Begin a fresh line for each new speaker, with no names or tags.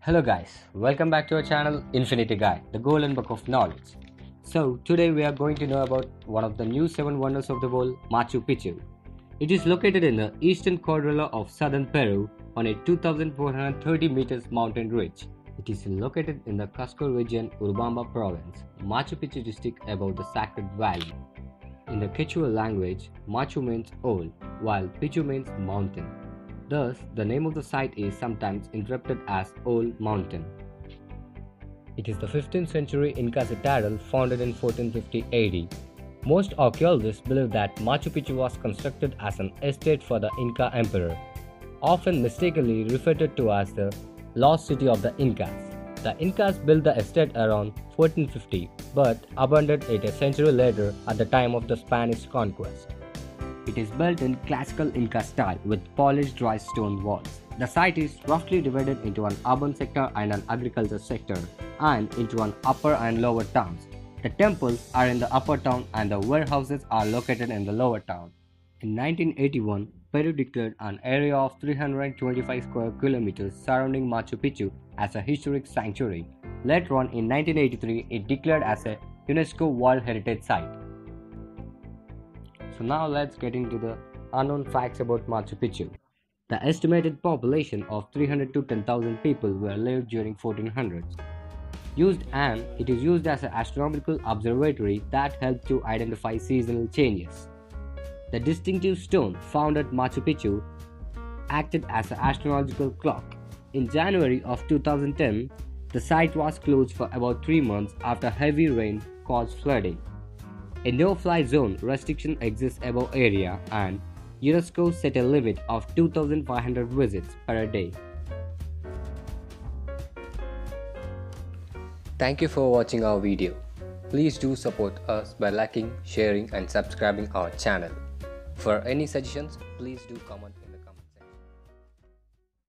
Hello guys, welcome back to our channel Infinity Guide, the golden book of knowledge. So today we are going to know about one of the new 7 wonders of the world, Machu Picchu. It is located in the eastern cordillera of southern Peru on a 2430 meters mountain ridge. It is located in the Cusco region, Urubamba province, Machu Picchu district above the Sacred Valley. In the Quechua language, Machu means old, while Picchu means mountain. Thus, the name of the site is sometimes interpreted as Old Mountain. It is the 15th century Inca citadel founded in 1450 AD. Most archaeologists believe that Machu Picchu was constructed as an estate for the Inca emperor, often mistakenly referred to as the lost city of the Incas. The Incas built the estate around 1450 but abandoned it a century later at the time of the Spanish conquest. It is built in classical Inca style with polished dry stone walls. The site is roughly divided into an urban sector and an agriculture sector, and into an upper and lower towns. The temples are in the upper town and the warehouses are located in the lower town. In 1981, Peru declared an area of 325 square kilometers surrounding Machu Picchu as a historic sanctuary. Later on in 1983, it declared as a UNESCO World Heritage Site. So now let's get into the unknown facts about Machu Picchu. The estimated population of 300 to 10,000 people were lived during 1400s. It is used as an astronomical observatory that helped to identify seasonal changes. The distinctive stone found at Machu Picchu acted as an astrological clock. In January of 2010, the site was closed for about 3 months after heavy rain caused flooding. A no-fly zone restriction exists above area, and UNESCO set a limit of 2,500 visits per day. Thank you for watching our video. Please do support us by liking, sharing and subscribing our channel. For any suggestions, please do comment.